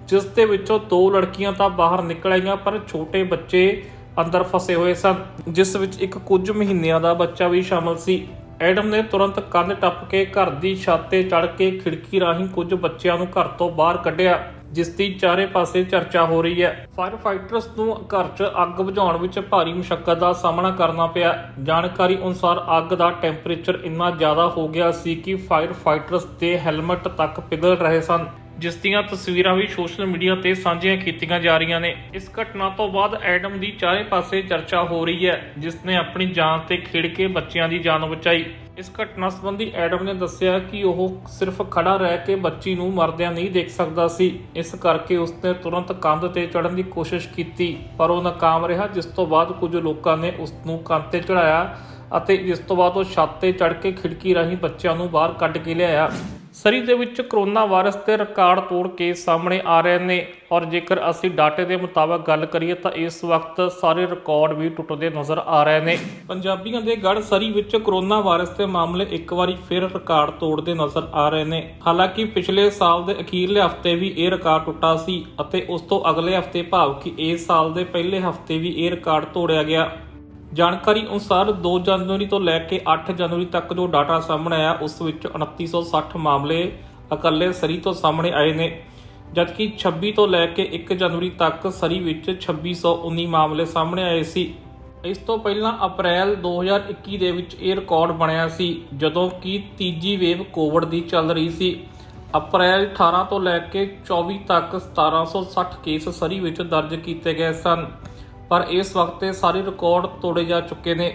ਜਿਸ ਦੇ ਵਿੱਚੋਂ 2 ਲੜਕੀਆਂ ਤਾਂ ਬਾਹਰ ਨਿਕਲ ਆਈਆਂ, ਪਰ ਛੋਟੇ ਬੱਚੇ ਅੰਦਰ ਫਸੇ ਹੋਏ ਸਨ, ਜਿਸ ਵਿੱਚ ਇੱਕ ਕੁਝ ਮਹੀਨਿਆਂ ਦਾ ਬੱਚਾ ਵੀ ਸ਼ਾਮਲ ਸੀ। ਐਡਮ ਨੇ ਤੁਰੰਤ ਕੰਧ ਟੱਪ ਕੇ ਘਰ ਦੀ ਛੱਤ ਤੇ ਚੜ੍ਹ ਕੇ ਖਿੜਕੀ ਰਾਹੀਂ ਕੁਝ ਬੱਚਿਆਂ ਨੂੰ ਘਰ ਤੋਂ ਬਾਹਰ ਕੱਢਿਆ, ਜਿਸ ਦੀ ਚਾਰੇ ਪਾਸੇ ਚਰਚਾ ਹੋ ਰਹੀ ਹੈ। ਫਾਇਰ ਫਾਈਟਰਸ ਨੂੰ ਘਰ 'ਚ ਅੱਗ ਬੁਝਾਉਣ ਵਿੱਚ ਭਾਰੀ ਮੁਸ਼ੱਕਤ ਦਾ ਸਾਹਮਣਾ ਕਰਨਾ ਪਿਆ। ਜਾਣਕਾਰੀ ਅਨੁਸਾਰ ਅੱਗ ਦਾ ਟੈਂਪਰੇਚਰ ਇੰਨਾ ਜ਼ਿਆਦਾ ਹੋ ਗਿਆ ਸੀ ਕਿ ਫਾਇਰ ਫਾਈਟਰਸ ਦੇ ਹੈਲਮਟ ਤੱਕ ਪਿਘਲ ਰਹੇ ਸਨ, ਜਿਸ ਦੀਆਂ ਤਸਵੀਰਾਂ ਵੀ ਸੋਸ਼ਲ ਮੀਡੀਆ ਤੇ ਸਾਂਝੀਆਂ ਕੀਤੀਆਂ ਜਾ ਰਹੀਆਂ ਨੇ। ਇਸ ਘਟਨਾ ਤੋਂ ਬਾਅਦ ਐਡਮ ਦੀ ਚਾਰੇ ਪਾਸੇ ਚਰਚਾ ਹੋ ਰਹੀ ਹੈ, ਜਿਸ ਨੇ ਆਪਣੀ ਜਾਨ ਤੇ ਖੇਡ ਕੇ ਬੱਚਿਆਂ ਦੀ ਜਾਨ ਬਚਾਈ। ਇਸ ਘਟਨਾ ਸੰਬੰਧੀ ਐਡਮ ਨੇ ਦੱਸਿਆ ਕਿ ਉਹ ਸਿਰਫ ਖੜਾ ਰਹਿ ਕੇ ਬੱਚੀ ਨੂੰ ਮਰਦਿਆਂ ਨਹੀਂ ਦੇਖ ਸਕਦਾ ਸੀ, ਇਸ ਕਰਕੇ ਉਸਨੇ ਤੁਰੰਤ ਕੰਧ ਤੇ ਚੜ੍ਹਨ ਦੀ ਕੋਸ਼ਿਸ਼ ਕੀਤੀ, ਪਰ ਉਹ ਨਾਕਾਮ ਰਿਹਾ, ਜਿਸ ਤੋਂ ਬਾਅਦ ਕੁਝ ਲੋਕਾਂ ਨੇ ਉਸ ਨੂੰ ਕੰਧ ਤੇ ਚੜ੍ਹਾਇਆ ਅਤੇ ਜਿਸ ਤੋਂ ਬਾਅਦ ਉਹ ਛੱਤ ਤੇ ਚੜ੍ਹ ਕੇ ਖਿੜਕੀ ਰਾਹੀਂ ਬੱਚਿਆਂ ਨੂੰ ਬਾਹਰ ਕੱਢ ਕੇ ਲਿਆਇਆ। ਸਰੀ ਦੇ ਵਿੱਚ ਕਰੋਨਾ ਵਾਇਰਸ ਦੇ ਰਿਕਾਰਡ ਤੋੜ ਕੇਸ ਸਾਹਮਣੇ ਆ ਰਹੇ ਨੇ, ਔਰ ਜੇਕਰ ਅਸੀਂ ਡਾਟੇ ਦੇ ਮੁਤਾਬਕ ਗੱਲ ਕਰੀਏ ਤਾਂ ਇਸ ਵਕਤ ਸਾਰੇ ਰਿਕਾਰਡ ਵੀ ਟੁੱਟਦੇ ਨਜ਼ਰ ਆ ਰਹੇ ਨੇ। ਪੰਜਾਬੀਆਂ ਦੇ ਗੜ੍ਹ ਸਰੀ ਵਿੱਚ ਕਰੋਨਾ ਵਾਇਰਸ ਦੇ ਮਾਮਲੇ ਇੱਕ ਵਾਰੀ ਫਿਰ ਰਿਕਾਰਡ ਤੋੜਦੇ ਨਜ਼ਰ ਆ ਰਹੇ ਨੇ। ਹਾਲਾਂਕਿ ਪਿਛਲੇ ਸਾਲ ਦੇ ਅਖੀਰਲੇ ਹਫ਼ਤੇ ਵੀ ਇਹ ਰਿਕਾਰਡ ਟੁੱਟਾ ਸੀ ਅਤੇ ਉਸ ਤੋਂ ਅਗਲੇ ਹਫ਼ਤੇ ਭਾਵ ਕਿ ਇਸ ਸਾਲ ਦੇ ਪਹਿਲੇ ਹਫ਼ਤੇ ਵੀ ਇਹ ਰਿਕਾਰਡ ਤੋੜਿਆ ਗਿਆ। ਜਾਣਕਾਰੀ ਅਨੁਸਾਰ 2 ਜਨਵਰੀ ਤੋਂ ਲੈ ਕੇ 8 ਜਨਵਰੀ ਤੱਕ ਜੋ ਡਾਟਾ ਸਾਹਮਣੇ ਆਇਆ, ਉਸ ਵਿੱਚ 2960 ਮਾਮਲੇ ਇਕੱਲੇ ਸਰੀ ਤੋਂ ਸਾਹਮਣੇ ਆਏ ਨੇ। ਜਦਕਿ 26 ਤੋਂ ਲੈ ਕੇ 1 ਜਨਵਰੀ ਤੱਕ ਸਰੀ ਵਿੱਚ 2619 ਮਾਮਲੇ ਸਾਹਮਣੇ ਆਏ ਸੀ। ਇਸ ਤੋਂ ਪਹਿਲਾਂ ਅਪ੍ਰੈਲ 2021 ਦੇ ਵਿੱਚ ਇਹ ਰਿਕਾਰਡ ਬਣਿਆ ਸੀ ਜਦੋਂ ਕਿ ਤੀਜੀ ਵੇਵ ਕੋਵਿਡ ਦੀ ਚੱਲ ਰਹੀ ਸੀ। ਅਪ੍ਰੈਲ 18 ਤੋਂ ਲੈ ਕੇ 24 ਤੱਕ 1760 ਕੇਸ ਸਰੀ ਵਿੱਚ ਦਰਜ ਕੀਤੇ ਗਏ ਸਨ, ਪਰ ਇਸ ਵਕਤ ਇਹ ਸਾਰੇ ਰਿਕਾਰਡ ਤੋੜੇ ਜਾ ਚੁੱਕੇ ਨੇ।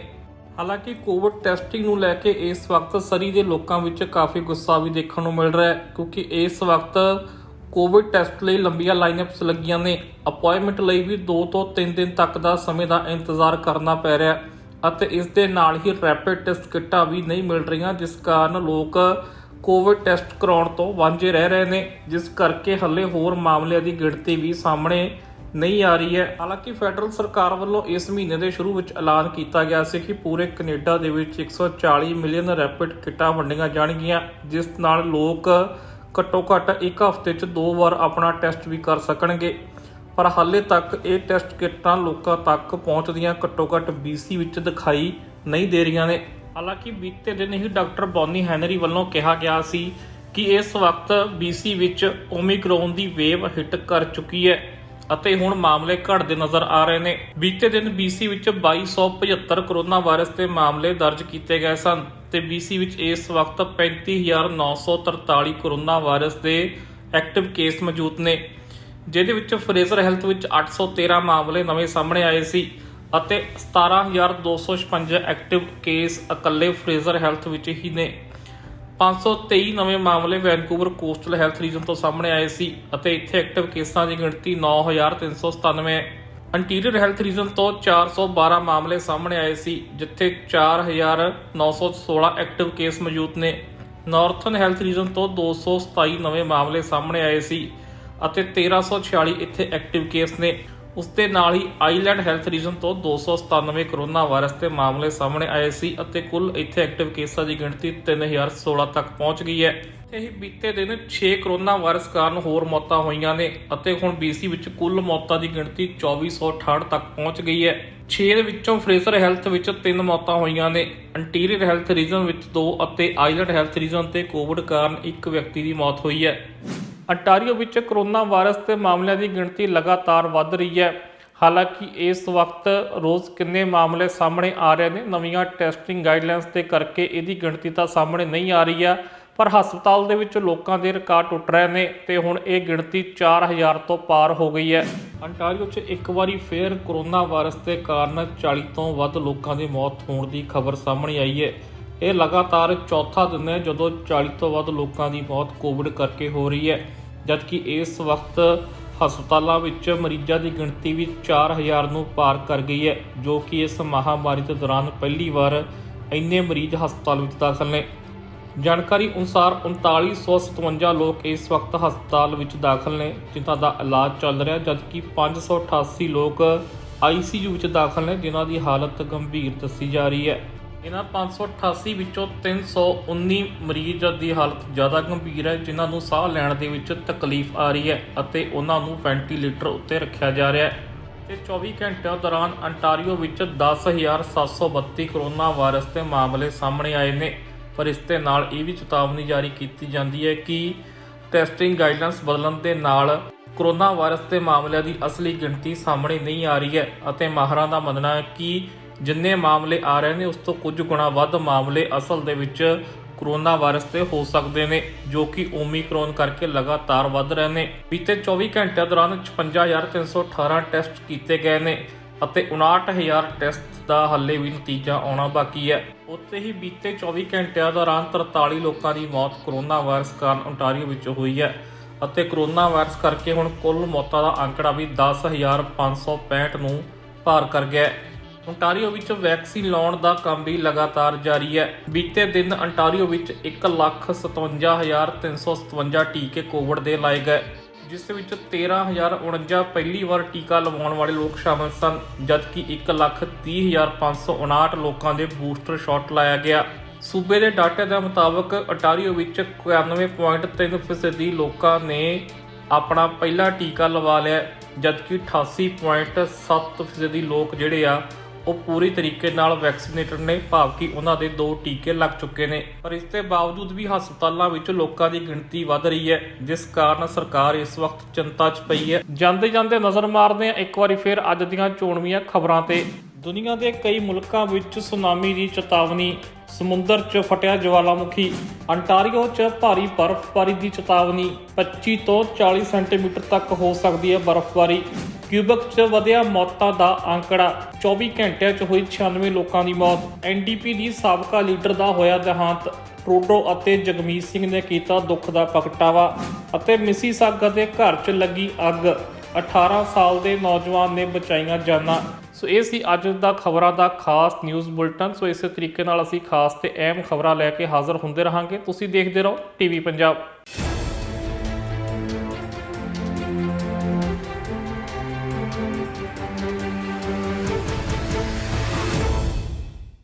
ਹਾਲਾਂਕਿ ਕੋਵਿਡ ਟੈਸਟਿੰਗ ਨੂੰ ਲੈ ਕੇ ਇਸ ਵਕਤ ਸਰੀ ਦੇ ਲੋਕਾਂ ਵਿੱਚ ਕਾਫੀ ਗੁੱਸਾ ਵੀ ਦੇਖਣ ਨੂੰ ਮਿਲ ਰਿਹਾ ਹੈ, ਕਿਉਂਕਿ ਇਸ ਵਕਤ ਕੋਵਿਡ ਟੈਸਟ ਲਈ ਲੰਬੀਆਂ ਲਾਈਨਅਪਸ ਲੱਗੀਆਂ ਨੇ। ਅਪਾਇੰਟਮੈਂਟ ਲਈ ਵੀ 2 ਤੋਂ 3 ਦਿਨ ਤੱਕ ਦਾ ਸਮੇਂ ਦਾ ਇੰਤਜ਼ਾਰ ਕਰਨਾ ਪੈ ਰਿਹਾ ਅਤੇ ਇਸ ਦੇ ਨਾਲ ਹੀ ਰੈਪਿਡ ਟੈਸਟ ਕਿੱਟਾਂ ਵੀ ਨਹੀਂ ਮਿਲ ਰਹੀਆਂ, ਜਿਸ ਕਾਰਨ ਲੋਕ ਕੋਵਿਡ ਟੈਸਟ ਕਰਾਉਣ ਤੋਂ ਵਾਂਝੇ ਰਹਿ ਰਹੇ ਨੇ, ਜਿਸ ਕਰਕੇ ਹੱਲੇ ਹੋਰ ਮਾਮਲਿਆਂ ਦੀ ਗਿਣਤੀ ਵੀ ਸਾਹਮਣੇ ਨਹੀਂ ਆ ਰਹੀ ਹੈ। ਹਾਲਾਂਕਿ ਫੈਡਰਲ ਸਰਕਾਰ ਵੱਲੋਂ ਇਸ ਮਹੀਨੇ ਦੇ ਸ਼ੁਰੂ ਵਿੱਚ ਐਲਾਨ ਕੀਤਾ ਗਿਆ ਸੀ ਕਿ ਪੂਰੇ ਕੈਨੇਡਾ ਦੇ ਵਿੱਚ 140 ਮਿਲੀਅਨ ਰੈਪਿਡ ਕਿੱਟਾਂ ਵੰਡੀਆਂ ਜਾਣਗੀਆਂ, ਜਿਸ ਨਾਲ ਲੋਕ ਘੱਟੋ ਘੱਟ ਇੱਕ ਹਫ਼ਤੇ 'ਚ 2 ਵਾਰ ਆਪਣਾ ਟੈਸਟ ਵੀ ਕਰ ਸਕਣਗੇ। ਪਰ ਹਾਲੇ ਤੱਕ ਇਹ ਟੈਸਟ ਕਿੱਟਾਂ ਲੋਕਾਂ ਤੱਕ ਪਹੁੰਚਦੀਆਂ ਘੱਟੋ ਘੱਟ BC ਵਿੱਚ ਦਿਖਾਈ ਨਹੀਂ ਦੇ ਰਹੀਆਂ ਨੇ। ਹਾਲਾਂਕਿ ਬੀਤੇ ਦਿਨ ਹੀ ਡਾਕਟਰ ਬੌਨੀ ਹੈਨਰੀ ਵੱਲੋਂ ਕਿਹਾ ਗਿਆ ਸੀ ਕਿ ਇਸ ਵਕਤ BC ਵਿੱਚ ਓਮਿਕਰੋਨ ਦੀ ਵੇਵ ਹਿੱਟ ਕਰ ਚੁੱਕੀ ਹੈ ਅਤੇ ਹੁਣ ਮਾਮਲੇ ਘਟਦੇ ਨਜ਼ਰ ਆ ਰਹੇ ਨੇ। ਬੀਤੇ ਦਿਨ BC ਵਿੱਚ 2275 ਕਰੋਨਾ ਵਾਇਰਸ ਦੇ ਮਾਮਲੇ ਦਰਜ ਕੀਤੇ ਗਏ ਸਨ ਤੇ BC ਵਿੱਚ ਇਸ ਵਕਤ 35943 ਕਰੋਨਾ ਵਾਇਰਸ ਦੇ ਐਕਟਿਵ ਕੇਸ ਮੌਜੂਦ ਨੇ, ਜਿਹਦੇ ਵਿੱਚ ਫਰੇਜ਼ਰ ਹੈਲਥ ਵਿੱਚ 813 ਮਾਮਲੇ ਨਵੇਂ ਸਾਹਮਣੇ ਆਏ ਸੀ ਅਤੇ 17256 ਐਕਟਿਵ ਕੇਸ ਇਕੱਲੇ ਫਰੇਜ਼ਰ ਹੈਲਥ ਵਿੱਚ ਹੀ ਨੇ। 523 ਨਵੇਂ ਮਾਮਲੇ ਵੈਨਕੂਵਰ ਕੋਸਟਲ ਹੈਲਥ ਰੀਜਨ ਤੋਂ ਸਾਹਮਣੇ ਆਏ ਸੀ ਅਤੇ ਇੱਥੇ ਐਕਟਿਵ ਕੇਸਾਂ ਦੀ ਗਿਣਤੀ 9397 ਹੈ। ਇੰਟੀਰੀਅਰ ਹੈਲਥ ਰੀਜਨ ਤੋਂ 412 ਮਾਮਲੇ ਸਾਹਮਣੇ ਆਏ ਸੀ, ਜਿੱਥੇ 4916 ਐਕਟਿਵ ਕੇਸ ਮੌਜੂਦ ਨੇ। ਨਾਰਥਰਨ ਹੈਲਥ ਰੀਜਨ ਤੋਂ 227 ਨਵੇਂ ਮਾਮਲੇ ਸਾਹਮਣੇ ਆਏ ਸੀ ਅਤੇ 1346 ਇੱਥੇ ਐਕਟਿਵ ਕੇਸ ਨੇ। ਉਸ ਦੇ ਨਾਲ ਹੀ ਆਈਲੈਂਡ ਹੈਲਥ ਰੀਜਨ ਤੋਂ 297 ਕਰੋਨਾ ਵਾਇਰਸ ਦੇ ਮਾਮਲੇ ਸਾਹਮਣੇ ਆਏ ਸੀ ਅਤੇ ਕੁੱਲ ਇੱਥੇ ਐਕਟਿਵ ਕੇਸਾਂ ਦੀ ਗਿਣਤੀ 3016 ਤੱਕ ਪਹੁੰਚ ਗਈ ਹੈ। ਇੱਥੇ ਹੀ ਬੀਤੇ ਦਿਨ 6 ਕਰੋਨਾ ਵਾਇਰਸ ਕਾਰਨ ਹੋਰ ਮੌਤਾਂ ਹੋਈਆਂ ਨੇ ਅਤੇ ਹੁਣ BC ਵਿੱਚ ਕੁੱਲ ਮੌਤਾਂ ਦੀ ਗਿਣਤੀ 2468 ਤੱਕ ਪਹੁੰਚ ਗਈ ਹੈ। 6 ਦੇ ਵਿੱਚੋਂ ਫਰੇਜ਼ਰ ਹੈਲਥ ਵਿੱਚ 3 ਮੌਤਾਂ ਹੋਈਆਂ ਨੇ, ਇੰਟੀਰੀਅਰ ਹੈਲਥ ਰੀਜਨ ਵਿੱਚ 2 ਅਤੇ ਆਈਲੈਂਡ ਹੈਲਥ ਰੀਜਨ ਤੇ ਕੋਵਿਡ ਕਾਰਨ 1 ਵਿਅਕਤੀ ਦੀ ਮੌਤ ਹੋਈ ਹੈ। ਅੰਟਾਰੀਓ ਵਿੱਚ ਕਰੋਨਾ ਵਾਇਰਸ ਦੇ ਮਾਮਲਿਆਂ ਦੀ ਗਿਣਤੀ ਲਗਾਤਾਰ ਵੱਧ ਰਹੀ ਹੈ। ਹਾਲਾਂਕਿ ਇਸ ਵਕਤ ਰੋਜ਼ ਕਿੰਨੇ ਮਾਮਲੇ ਸਾਹਮਣੇ ਆ ਰਹੇ ਨੇ, ਨਵੀਆਂ ਟੈਸਟਿੰਗ ਗਾਈਡਲਾਈਨਸ ਦੇ ਕਰਕੇ ਇਹਦੀ ਗਿਣਤੀ ਤਾਂ ਸਾਹਮਣੇ ਨਹੀਂ ਆ ਰਹੀ ਹੈ, ਪਰ ਹਸਪਤਾਲ ਦੇ ਵਿੱਚ ਲੋਕਾਂ ਦੇ ਰਿਕਾਰਡ ਟੁੱਟ ਰਹੇ ਨੇ ਤੇ ਹੁਣ ਇਹ ਗਿਣਤੀ 4000 ਤੋਂ ਪਾਰ ਹੋ ਗਈ ਹੈ। ਅੰਟਾਰੀਓ 'ਚ ਇੱਕ ਵਾਰੀ ਫੇਰ ਕਰੋਨਾ ਵਾਇਰਸ ਦੇ ਕਾਰਨ 40 ਤੋਂ ਵੱਧ ਲੋਕਾਂ ਦੀ ਮੌਤ ਹੋਣ ਦੀ ਖਬਰ ਸਾਹਮਣੇ ਆਈ ਹੈ। ਇਹ ਲਗਾਤਾਰ ਚੌਥਾ ਦਿਨ ਹੈ ਜਦੋਂ 40 ਤੋਂ ਵੱਧ ਲੋਕਾਂ ਦੀ ਮੌਤ ਕੋਵਿਡ ਕਰਕੇ ਹੋ ਰਹੀ ਹੈ, ਜਦਕਿ ਇਸ ਵਕਤ ਹਸਪਤਾਲਾਂ ਵਿੱਚ ਮਰੀਜ਼ਾਂ ਦੀ ਗਿਣਤੀ ਵੀ 4000 ਨੂੰ ਪਾਰ ਕਰ ਗਈ ਹੈ, ਜੋ ਕਿ ਇਸ ਮਹਾਮਾਰੀ ਦੇ ਦੌਰਾਨ ਪਹਿਲੀ ਵਾਰ ਇੰਨੇ ਮਰੀਜ਼ ਹਸਪਤਾਲ ਵਿੱਚ ਦਾਖਲ ਨੇ। ਜਾਣਕਾਰੀ ਅਨੁਸਾਰ 3957 ਲੋਕ ਇਸ ਵਕਤ ਹਸਪਤਾਲ ਵਿੱਚ ਦਾਖਲ ਨੇ, ਜਿਨ੍ਹਾਂ ਦਾ ਇਲਾਜ ਚੱਲ ਰਿਹਾ, ਜਦਕਿ 588 ਲੋਕ ICU ਵਿੱਚ ਦਾਖਲ ਨੇ, ਜਿਨ੍ਹਾਂ ਦੀ ਹਾਲਤ ਗੰਭੀਰ ਦੱਸੀ ਜਾ ਰਹੀ ਹੈ। ਇਹਨਾਂ 588 ਵਿੱਚੋਂ 319 ਮਰੀਜ਼ ਦੀ ਹਾਲਤ ਜ਼ਿਆਦਾ ਗੰਭੀਰ ਹੈ, ਜਿਨ੍ਹਾਂ ਨੂੰ ਸਾਹ ਲੈਣ ਦੇ ਵਿੱਚ ਤਕਲੀਫ ਆ ਰਹੀ ਹੈ ਅਤੇ ਉਹਨਾਂ ਨੂੰ ਵੈਂਟੀਲੇਟਰ ਉੱਤੇ ਰੱਖਿਆ ਜਾ ਰਿਹਾ ਹੈ। ਤੇ 24 ਘੰਟਿਆਂ ਦੌਰਾਨ ਅੰਟਾਰੀਓ ਵਿੱਚ 10732 ਕਰੋਨਾ ਵਾਇਰਸ ਦੇ ਮਾਮਲੇ ਸਾਹਮਣੇ ਆਏ ਨੇ, ਪਰ ਇਸ ਦੇ ਨਾਲ ਇਹ ਵੀ ਚੇਤਾਵਨੀ ਜਾਰੀ ਕੀਤੀ ਜਾਂਦੀ ਹੈ ਕਿ ਟੈਸਟਿੰਗ ਗਾਈਡਲਾਈਨਸ ਬਦਲਣ ਦੇ ਨਾਲ ਕਰੋਨਾ ਵਾਇਰਸ ਦੇ ਮਾਮਲਿਆਂ ਦੀ ਅਸਲੀ ਗਿਣਤੀ ਸਾਹਮਣੇ ਨਹੀਂ ਆ ਰਹੀ ਹੈ ਅਤੇ ਮਾਹਰਾਂ ਦਾ ਮੰਨਣਾ ਹੈ ਕਿ ਜਿੰਨੇ ਮਾਮਲੇ ਆ ਰਹੇ ਨੇ ਉਸ ਤੋਂ ਕੁਝ ਗੁਣਾ ਵੱਧ ਮਾਮਲੇ ਅਸਲ ਦੇ ਵਿੱਚ ਕਰੋਨਾ ਵਾਇਰਸ ਤੇ ਹੋ ਸਕਦੇ ਨੇ, ਜੋ ਕਿ ਓਮਿਕਰੋਨ ਕਰਕੇ ਲਗਾਤਾਰ ਵੱਧ ਰਹੇ ਨੇ। ਬੀਤੇ 24 ਘੰਟਿਆਂ ਦੌਰਾਨ 56318 ਟੈਸਟ ਕੀਤੇ ਗਏ ਨੇ ਅਤੇ 59000 ਟੈਸਟ ਦਾ ਹਾਲੇ ਵੀ ਨਤੀਜਾ ਆਉਣਾ ਬਾਕੀ ਹੈ। ਉੱਥੇ ਹੀ ਬੀਤੇ 24 ਘੰਟਿਆਂ ਦੌਰਾਨ 43 ਲੋਕਾਂ ਦੀ ਮੌਤ ਕਰੋਨਾ ਵਾਇਰਸ ਕਾਰਨ ontario ਵਿੱਚ ਹੋਈ ਹੈ ਅਤੇ ਕਰੋਨਾ ਵਾਇਰਸ ਕਰਕੇ ਹੁਣ ਕੁੱਲ ਮੌਤਾਂ ਦਾ ਅੰਕੜਾ ਵੀ 10565 ਨੂੰ ਪਾਰ ਕਰ ਗਿਆ ਹੈ। ontario ਵਿੱਚ ਵੈਕਸੀਨ ਲਾਉਣ ਦਾ ਕੰਮ ਵੀ ਲਗਾਤਾਰ ਜਾਰੀ ਹੈ। ਬੀਤੇ ਦਿਨ ontario ਵਿੱਚ 1,57,357 ਟੀਕੇ ਕੋਵਿਡ ਦੇ ਲਾਏ ਗਏ, ਜਿਸ ਵਿੱਚ 13,049 ਪਹਿਲੀ ਵਾਰ ਟੀਕਾ ਲਵਾਉਣ ਵਾਲੇ ਲੋਕ ਸ਼ਾਮਲ ਸਨ, ਜਦਕਿ 1,30,559 ਲੋਕਾਂ ਦੇ ਬੂਸਟਰ ਸ਼ਾਟ ਲਾਇਆ ਗਿਆ। ਸੂਬੇ ਦੇ ਡਾਟੇ ਦੇ ਮੁਤਾਬਕ ontario ਵਿੱਚ 91.3% ਲੋਕਾਂ ਨੇ ਆਪਣਾ ਪਹਿਲਾ ਟੀਕਾ ਲਵਾ ਲਿਆ, ਜਦਕਿ 88.7% ਲੋਕ ਜਿਹੜੇ ਆ ਉਹ ਪੂਰੀ ਤਰੀਕੇ ਨਾਲ ਵੈਕਸੀਨੇਟਡ ਨੇ, ਭਾਵ ਕਿ ਉਹਨਾਂ ਦੇ 2 ਟੀਕੇ ਲੱਗ ਚੁੱਕੇ ਨੇ। ਪਰ ਇਸ ਦੇ ਬਾਵਜੂਦ ਵੀ ਹਸਪਤਾਲਾਂ ਵਿੱਚ ਲੋਕਾਂ ਦੀ ਗਿਣਤੀ ਵੱਧ ਰਹੀ ਹੈ, ਜਿਸ ਕਾਰਨ ਸਰਕਾਰ ਇਸ ਵਕਤ ਚਿੰਤਾ 'ਚ ਪਈ ਹੈ। ਜਾਂਦੇ ਜਾਂਦੇ ਨਜ਼ਰ ਮਾਰਦੇ ਹਾਂ ਇੱਕ ਵਾਰੀ ਫਿਰ ਅੱਜ ਦੀਆਂ ਚੋਣਵੀਆਂ ਖਬਰਾਂ ਤੇ। ਦੁਨੀਆ ਦੇ ਕਈ ਮੁਲਕਾਂ ਵਿੱਚ ਸੁਨਾਮੀ ਦੀ ਚੇਤਾਵਨੀ, ਸਮੁੰਦਰ 'ਚ ਫਟਿਆ ਜਵਾਲਾਮੁਖੀ, ਅੰਟਾਰੀਓ 'ਚ ਭਾਰੀ ਬਰਫ਼ਬਾਰੀ ਦੀ ਚੇਤਾਵਨੀ, 25 ਤੋਂ 40 ਸੈਂਟੀਮੀਟਰ ਤੱਕ ਹੋ ਸਕਦੀ ਹੈ ਬਰਫ਼ਬਾਰੀ। ਕਿਊਬਕ 'ਚ ਵਧਿਆ ਮੌਤਾਂ ਦਾ ਅੰਕੜਾ, 24 ਘੰਟਿਆਂ 'ਚ ਹੋਈ 96 ਲੋਕਾਂ ਦੀ ਮੌਤ। ਐਨਡੀਪੀ ਦੀ ਸਾਬਕਾ ਲੀਡਰ ਦਾ ਹੋਇਆ ਦੇਹਾਂਤ, ਟਰੂਡੋ ਅਤੇ ਜਗਮੀਤ ਸਿੰਘ ਨੇ ਕੀਤਾ ਦੁੱਖ ਦਾ ਪ੍ਰਗਟਾਵਾ। ਅਤੇ ਮਿਸੀਸਾਗਾ ਦੇ ਘਰ 'ਚ ਲੱਗੀ ਅੱਗ, 18 ਸਾਲ ਦੇ ਨੌਜਵਾਨ ਨੇ ਬਚਾਈਆਂ ਜਾਨਾਂ। ਸੋ ਇਹ ਸੀ ਅੱਜ ਦਾ ਖਬਰਾਂ ਦਾ ਖਾਸ ਨਿਊਜ਼ ਬੁਲਟਨ। ਸੋ ਇਸੇ ਤਰੀਕੇ ਨਾਲ ਅਸੀਂ ਖਾਸ ਤੇ ਅਹਿਮ ਖਬਰਾਂ ਲੈ ਕੇ ਹਾਜ਼ਰ ਹੁੰਦੇ ਰਹਾਂਗੇ। ਤੁਸੀਂ ਦੇਖਦੇ ਰਹੋ ਟੀਵੀ ਪੰਜਾਬ।